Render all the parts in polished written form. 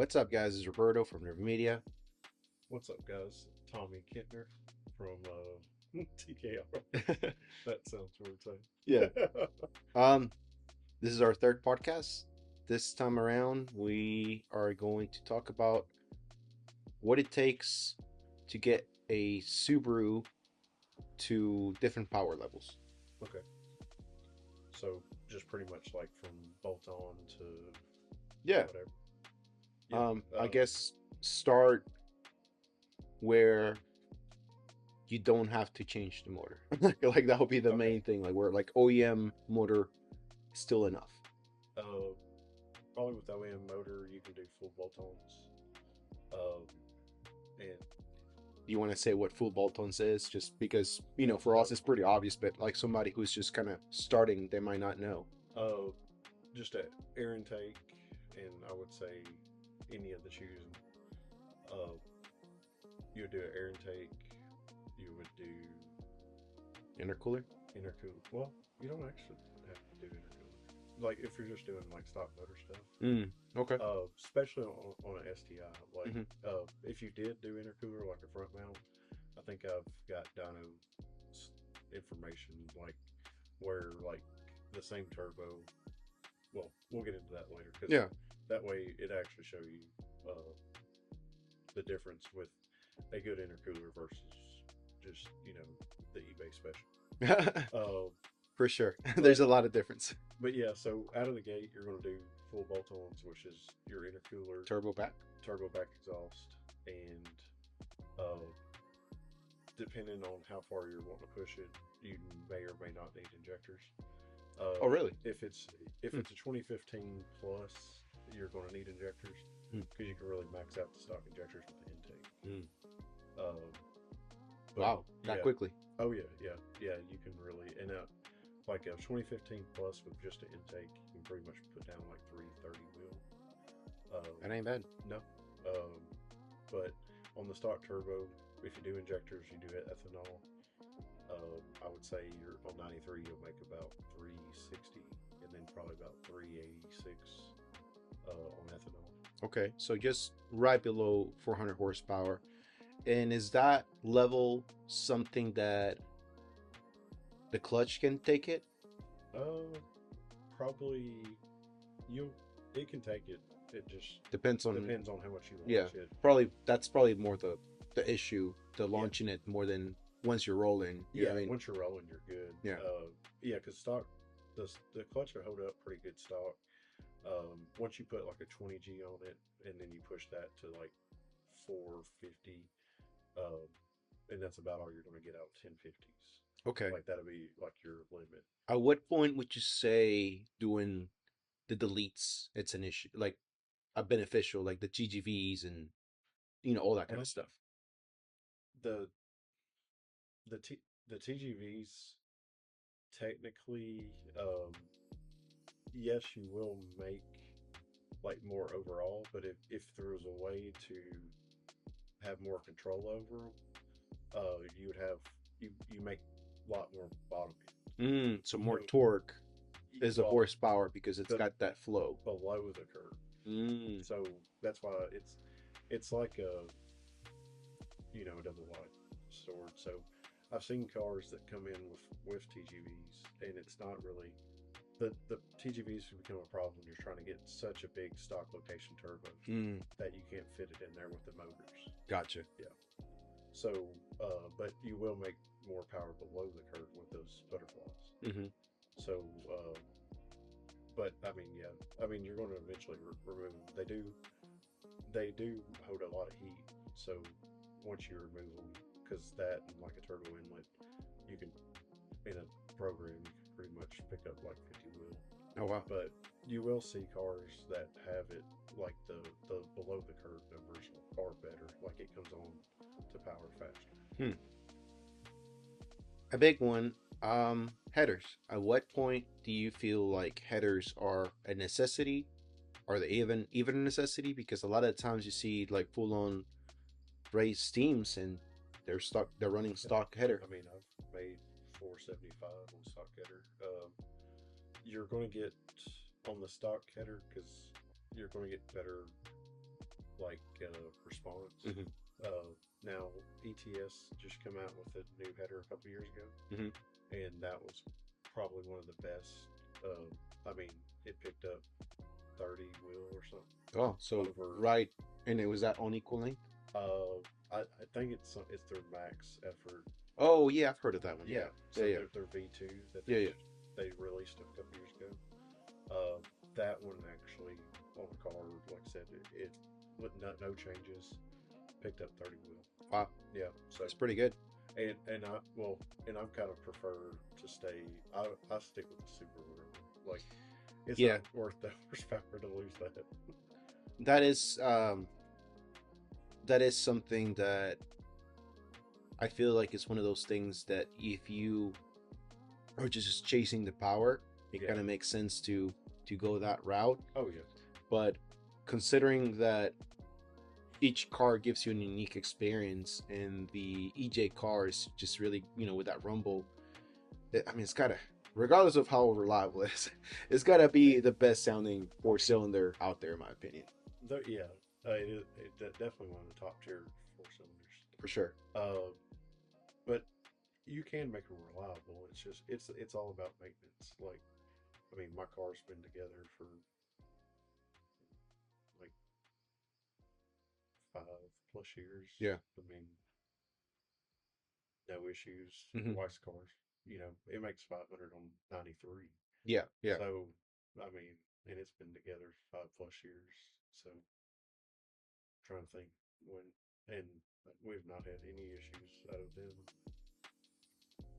What's up, guys? It's Roberto from River Media. What's up, guys? Tommy Kintner from TKR. That sounds weird Yeah. saying. Um, this is our third podcast. This time around, we are going to talk about what it takes to get a Subaru to different power levels. Okay, so just pretty much like from bolt on to Yeah. whatever. Yeah. I guess start where you don't have to change the motor. Like that would be the Okay. main thing. Like where like OEM motor is still enough. Uh, Probably with OEM motor, you can do full bolt-ons. Um, and You want to say what full bolt-ons is, just because for us it's pretty obvious, but like somebody who's just kind of starting, they might not know. uh, just a air intake, and I would say any of the choosing. Uh, you would do an air intake. You would do Intercooler. intercooler. Well, you don't actually have to do intercooler. Like if you're just doing like stock motor stuff. Okay. Especially on an STI. Like Mhm. if you did do intercooler like a front mount, I think I've got dyno information like where like the same turbo. Well, we'll get into that later because Yeah. that way it actually show you the difference with a good intercooler versus just the eBay special. For sure. But There's a lot of difference. but yeah, so out of the gate, you're going to do full bolt-ons, which is your intercooler, Turbo back. turbo back exhaust, and uh, depending on how far you're wanting to push it, you may or may not need injectors. Oh, really? If it's a 2015 plus, you're going to need injectors Hmm. because you can really max out the stock injectors with the intake. Hmm. Um, but Wow, that yeah, quickly. oh yeah, you can really like a 2015 plus with just an intake, you can pretty much put down like 330 wheel. That ain't bad. No, um, but on the stock turbo, if you do injectors, you do ethanol. I would say you're on 93, you'll make about 360, and then probably about 386 on ethanol. Okay, so just right below 400 horsepower. And is that level something that the clutch can take it? Uh, Probably you. It can take it. It just Depends on. depends on how much you Yeah, launch it. probably that's probably more the issue, the Yeah. launching it more than once you're rolling. You know Yeah, what I mean? once you're rolling, you're good. Yeah. Yeah, because stock, the clutch will hold up pretty good stock. Once you put like a 20G on it, and then you push that to like 450, um, and that's about all you're going to get out of 1050s. Okay. Like that'll be like your limit. At what point would you say doing the deletes it's an issue, like a beneficial, like the TGVs and all that kind Uh, of stuff? the the T, the TGVs technically, yes, you will make like more overall, but if there was a way to have more control over them, you would have you make a lot more bottom So more end. torque is a Well, horsepower because it's the got that flow. below the curve. Mm. So that's why it's like a a double-edged sword. So I've seen cars that come in with TGVs, and it's not really the TGVs become a problem. You're trying to get such a big stock location turbo Mm. that you can't fit it in there with the motors. Gotcha. Yeah. So, but you will make more power below the curve with those butterflies. Mm-hmm. So, but I mean, yeah, I mean, you're going to eventually remove them. They do hold a lot of heat. So once you remove them, because that and like a turbo inlet, you can in a program you can pretty much pick up like 50 wheel. Oh, wow. But you will see cars that have it like the below the curve numbers are better. Like it comes on to power faster. A big one. Headers. At what point do you feel like headers are a necessity? Are they even a necessity? Because a lot of times you see like full on race teams and they're running stock header. I mean, I've made 475 on stock header. You're going to get on the stock header because you're going to get better like response. Hmm. Now ETS just come out with a new header a couple years ago, Hmm. and that was probably one of the best. I mean, it picked up 30 wheel or something Oh, so over. right, and it was that unequal length. I think it's their max effort. Oh yeah, I've heard of that one. Yeah, Yeah, yeah, so yeah, their V2 that yeah, yeah. they released a couple years ago. Uh, that one actually on the car, like I said, it with no changes, picked up 30 wheel. Wow, Yeah, so that's pretty good. and I well, and I'm kind of prefer to stay. I stick with the Subaru. Like it's Yeah, not worth the horsepower to lose that. that is that is something that I feel like it's one of those things that if you are just chasing the power, it Yeah. kind of makes sense to go that route. Oh yeah. But considering that each car gives you an unique experience, and the EJ car is just really, with that rumble, I mean, it's gotta, regardless of how reliable it is, it's gotta be the best sounding four cylinder out there, in my opinion, Yeah. Definitely one of the top tier four cylinders. for sure. But you can make them reliable. It's just it's all about maintenance. Like I mean, my car's been together for like 5+ years. Yeah. I mean, no issues. Hmm. Wife's cars, it makes 500 on 93. Yeah, yeah. So, I mean, and it's been together 5+ years. So, trying to think when, and we've not had any issues out of them.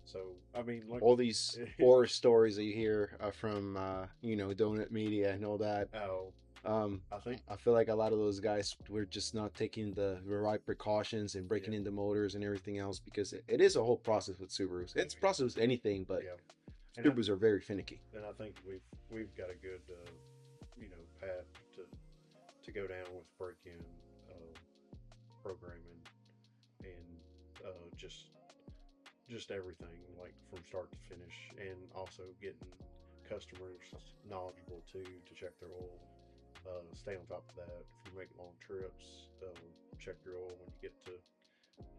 So, I mean, like, All these horror stories that you hear from donut media and all that. oh, um I think, I feel like a lot of those guys were just not taking the right precautions and breaking yeah, into motors and everything else, because it is a whole process with Subarus. I It's a mean, process with anything, but yeah, and Subarus are very finicky. I think we've got a good, path to go down with break-in programming and just everything like from start to finish, and also getting customers knowledgeable too to check their oil. Stay on top of that. If you make long trips, check your oil when you get to,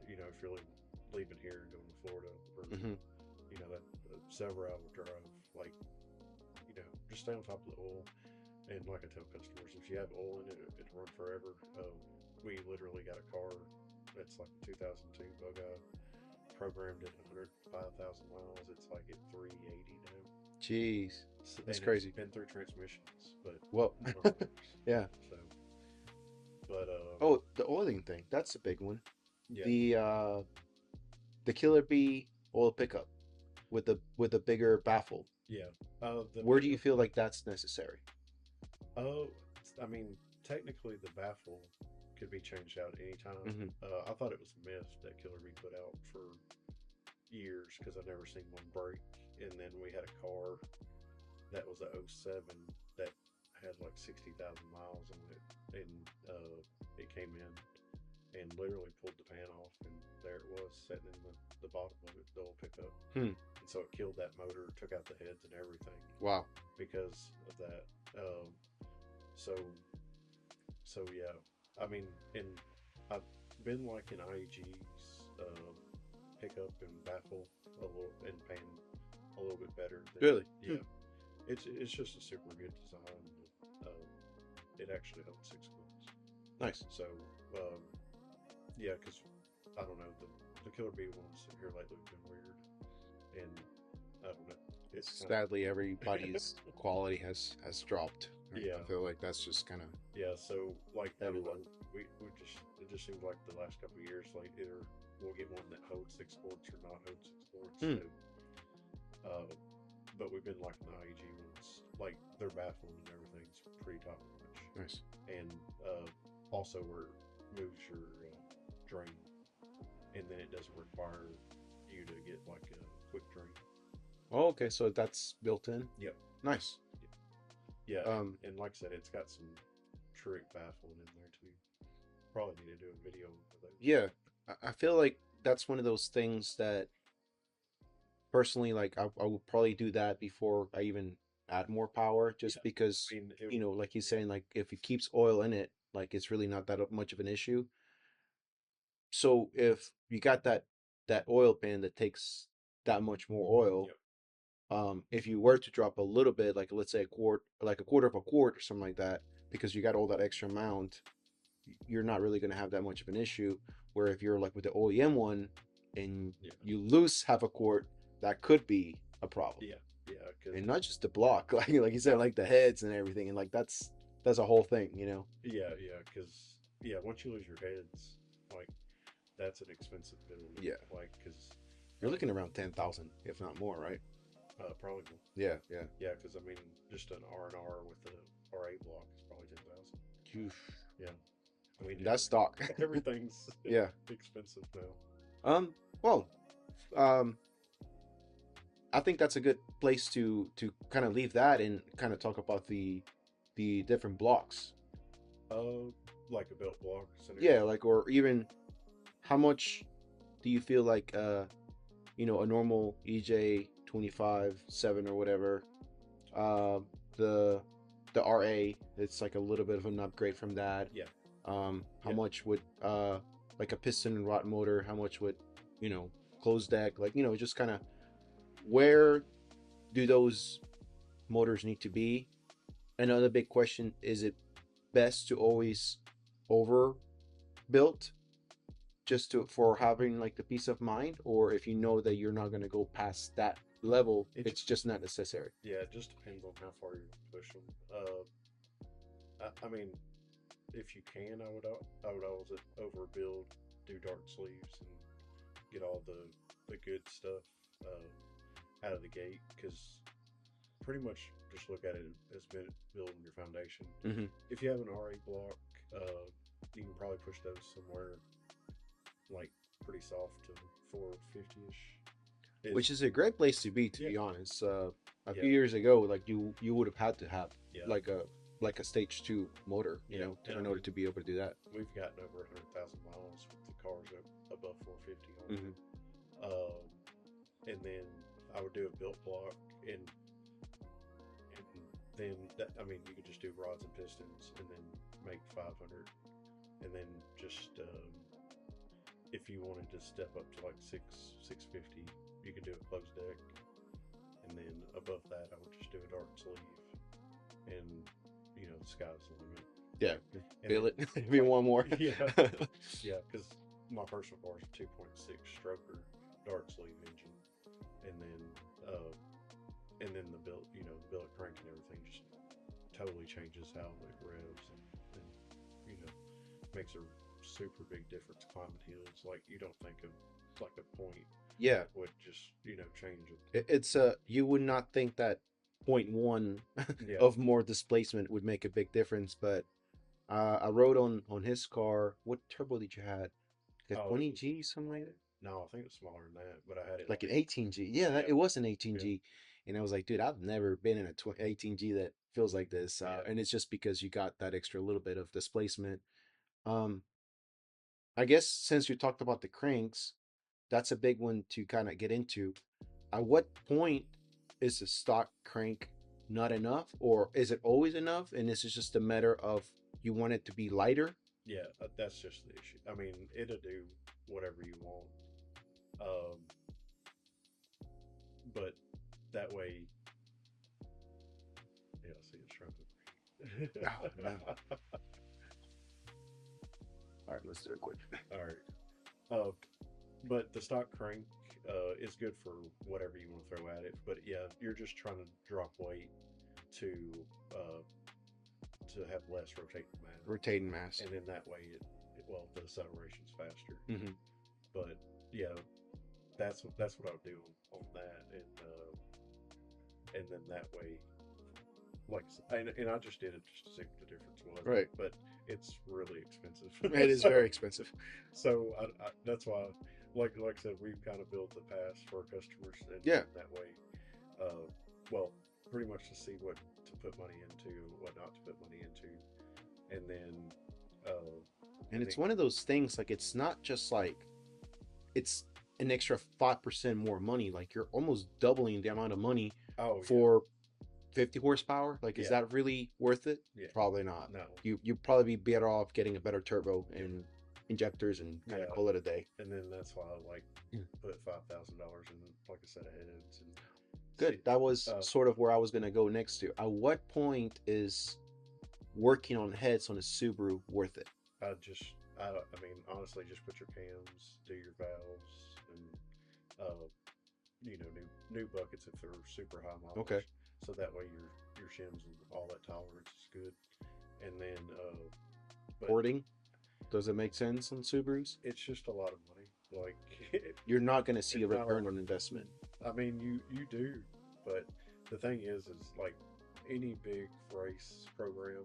if you're leaving here and going to Florida, or Hmm. that several hour drive. Like, just stay on top of the oil. And like I tell customers, if you have oil in it, it'll run forever. We literally got a car that's like a 2002 Bugatti, programmed at 105,000 miles. It's like at 380 now. Jeez, that's And it's crazy. been through transmissions, but Well, not motors. yeah. So, but Oh, the oiling thing, that's a big one. yeah, The Killer Bee oil pickup with a bigger baffle. yeah. The Where do bigger, you feel like that's necessary? oh, I mean, technically the baffle could be changed out anytime. Hmm. I thought it was a myth that Killer Bee put out for years because I've never seen one break. And then we had a car that was a '07 that had like 60,000 miles on it, and it came in and literally pulled the pan off, and there it was sitting in the bottom of it, the old pickup. Hmm. And so it killed that motor, took out the heads and everything Wow. because of that. So yeah, I mean, and I've been like in IEG's pickup and baffle a little, and pan a little bit better than, Really? Hmm. yeah. It's just a super good design. Um, it actually helps 6 months. Nice. So yeah, because I don't know, the Killer Bee ones here lately have been weird, and I don't know. It's kind Sadly, everybody's quality has dropped. Yeah. I feel like that's just kind of yeah. So like I don't know, everyone. we just it just seems like the last couple of years, like either we'll get one that holds 6 ports or not hold 6 ports. Hmm. So, but we've been liking the IEG ones, like their baffling and everything's pretty top notch, Nice. and also where it moves your drain, and then it doesn't require you to get like a quick drain. Oh, okay, so that's built in. Yep. Nice. Yeah, Um, and like I said, it's got some trick baffling in there too. Probably need to do a video of those. yeah, I feel like that's one of those things that personally, like I would probably do that before I even add more power, just Yeah, because I mean, like he's saying, like if it keeps oil in it, Like it's really not that much of an issue. So if you got that oil pan that takes that much more oil, Yep. if you were to drop a little bit, like let's say a quart, like a quarter of a quart or something like that, because you got all that extra amount, you're not really going to have that much of an issue. Where if you're like with the OEM one and Yeah. you lose half a quart, that could be a problem. Yeah. Yeah. Because And not just the block, like you said, like the heads and everything, and like that's a whole thing, you know. yeah. Yeah. Because yeah, once you lose your heads, like that's an expensive build. Yeah, Like because you're looking around 10,000, if not more, right? probably Yeah, yeah. yeah. Because I mean, just an R&R with the R8 block is probably 10,000. Oof. Yeah. I mean, That's stock. everything's Yeah. expensive now. Well, um, I think that's a good place to kind of leave that and kind of talk about the different blocks. Like a built block Yeah, scenario. like or even how much do you feel like a normal EJ 25/7 or whatever, uh the RA, it's like a little bit of an upgrade from that. Yeah. How Yeah. much would like a piston and rod motor, how much would, you know, closed deck, like, just kind of where do those motors need to be? Another big question, is it best to always overbuilt just to for having like the peace of mind, or if you know that you're not going to go past that level, It it's just not necessary? yeah. It just depends on how far you push them. I mean, if you can, I would always overbuild, do dark sleeves, and get all the good stuff out of the gate. Because pretty much just look at it as building your foundation. Hmm. If you have an R8 block, you can probably push those somewhere like pretty soft to 450-ish. Which is a great place to Yeah, be honest. A yeah, few years ago, like you would have had to have yeah, like a stage 2 motor, yeah. And I in mean, order to be able to do that. we've gotten over 100,000 miles with the cars above 450 on them. Hmm. And then I would do a built block, and then I mean, you could just do rods and pistons, and then make 500, and then just if you wanted to step up to like 650, you could do a closed deck, and then above that, I would just do a dark sleeve, and the sky's the limit. Yeah, And feel then, it. If you want more. yeah, yeah, because my personal car is a 2.6 stroker dark sleeve engine, and then the built, billet crank and everything just totally changes how it revs, and makes a super big difference climbing hills. Like you don't think of like a point Yeah, would just change it. it's you would not think that point one Yeah. of more displacement would make a big difference, but I rode on his car. What turbo did you had? Like a Oh, it was 20G, something like that? no, I think it's smaller than that, but I had it Like an like 18G. Yeah, yeah, it was an yeah, 18G. And I was like, dude, I've never been in a 18G that feels like this. yeah. And it's just because you got that extra little bit of displacement. Um, I guess since you talked about the cranks, that's a big one to kind of get into. At what point is the stock crank not enough, or is it always enough? And this is just a matter of you want it to be lighter? Yeah, that's just the issue. I mean, it'll do whatever you want, um, but that way, yeah. See, it's trying to. Oh, no. All right, let's do it quick. All right. But the stock crank is good for whatever you want to throw at it. But yeah, you're just trying to drop weight to uh, to have less rotating mass, Rotating mass. and then that way well, the acceleration's faster. Hmm. But yeah, that's what I would do on that, and then that way, like, and I just did it just to see what the difference was. Right. But it's really expensive. It is So- very expensive. So that's why, like I said, we've kind of built the pass for our customers, and Yeah. that way, well, pretty much to see what to put money into, what not to put money into, and then, And it's one of those things, like, it's not just like it's an extra 5% more money. Like, you're almost doubling the amount of money oh for 50 horsepower. Like, is Yeah. that really worth it? Yeah. Probably not. No. You'd probably be better off getting a better turbo Yeah. and injectors and kind of Yeah. call it a day. And then that's why I like Yeah. put $5,000 in, like I said, heads and Good. see. That was sort of where I was going to go next to. At what point is working on heads on a Subaru worth it? I mean, honestly, just put your cams, do your valves, and uh, new buckets if they're super high mileage. Okay. So that way your shims and all that tolerance is good. And then Porting, does it make sense on Subarus? it's just a lot of money. Like you're not going to see a it's not return like- on investment. I mean, you do, but the thing is like any big race program,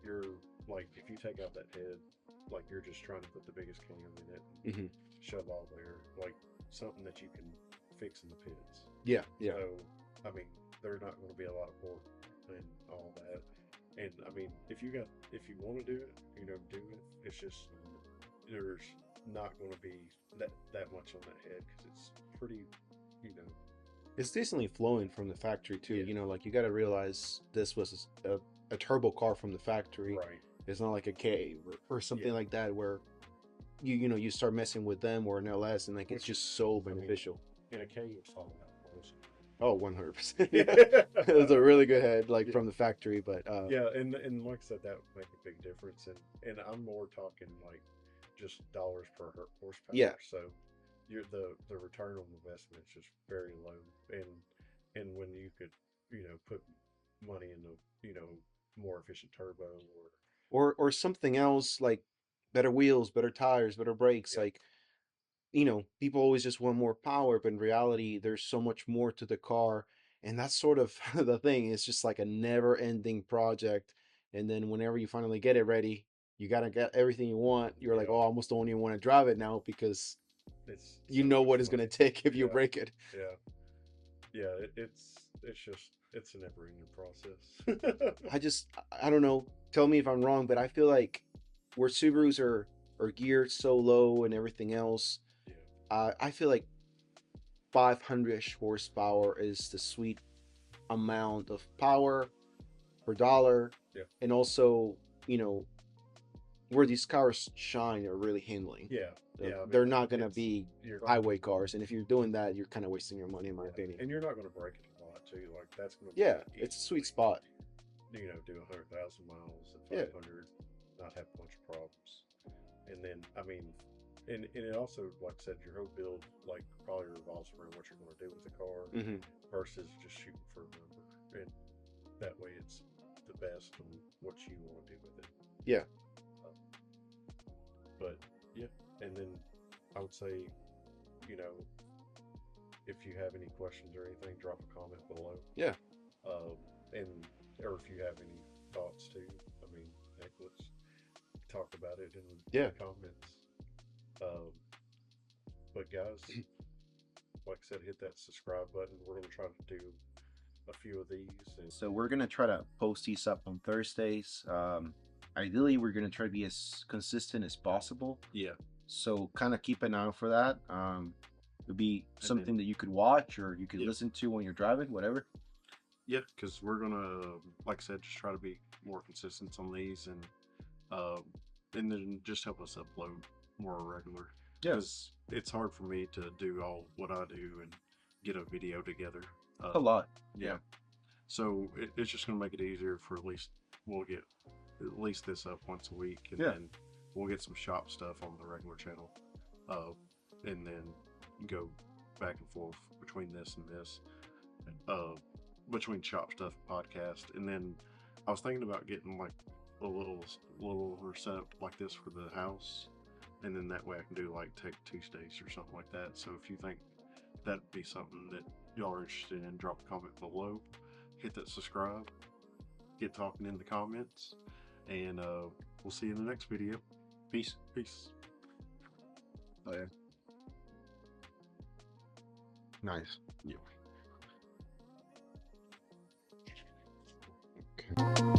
you're like if you take out that head, like you're just trying to put the biggest cam in it, and Mhm. shove all there, like something that you can fix in the pits. Yeah. So I mean, there's not going to be a lot of pork and all that. And I mean, if you want to do it, do it. It's just there's not going to be that much on that head because it's pretty, It's decently flowing from the factory too. Yeah. Like you got to realize this was a turbo car from the factory. right. It's not like a K or something Yeah. like that where you start messing with them or an LS and like it's just so beneficial. In a K, it's all about close. Oh, 100%. It was a really good head, like from the factory, but Yeah, and like I said, that would make a big difference. And I'm more talking like just dollars per horsepower. Yeah. So the return on investment is just very low. And when you could, put money into, more efficient turbo or something else like better wheels, better tires, better brakes. Yeah. Like, people always just want more power, but in reality, there's so much more to the car. And that's sort of the thing. It's just like a never ending project. And then whenever you finally get it ready, you got to get everything you want. You're like, Yeah. oh, I almost don't even want to drive it now because it's you so know much what it's fun. going to take if you Yeah. break it. Yeah. It's a never ending process. I don't know. Tell me if I'm wrong, but I feel like where Subarus are geared so low and everything else, Yeah. I feel like 500 horsepower is the sweet amount of power per dollar. Yeah. And also, where these cars shine are really handling. Yeah. Yeah. I mean, They're not going to be you're not- highway cars. And if you're doing that, you're kind of wasting your money, in my opinion. And you're not going to break it a lot too. Like that's going to Yeah, it's a sweet spot. Do 100,000 miles at Yeah. 500, not have a bunch of problems. And then I mean, and it also, like I said, your whole build like probably revolves around what you're going to do with the car Hmm. versus just shooting for a number. And that way, it's the best on what you want to do with it. Yeah. But yeah, and then I would say, if you have any questions or anything, drop a comment below. Yeah. Or if you have any thoughts too, I mean, heck, let's talk about it in Yeah. the comments. But guys, like I said, hit that subscribe button. We're gonna try to do a few of these. So we're going to try to post these up on Thursdays. Ideally, we're going to try to be as consistent as possible. Yeah. So kind of keep an eye out for that. It'd be something that you could watch or you could listen to when you're driving, whatever. Yeah, because we're gonna, like I said, just try to be more consistent on these, and then just help us upload more regular. Because it's hard for me to do all what I do and get a video together. A lot. Yeah. So it's just gonna make it easier for we'll get at least this up once a week, and then we'll get some shop stuff on the regular channel, and then go back and forth between this and this, between shop stuff and podcast. And then I was thinking about getting like a little setup like this for the house, and then that way I can do like Tech Tuesdays or something like that. So if you think that'd be something that y'all are interested in, drop a comment below, hit that subscribe, get talking in the comments, and we'll see you in the next video. Peace. Oh yeah. Nice. Yeah. Okay.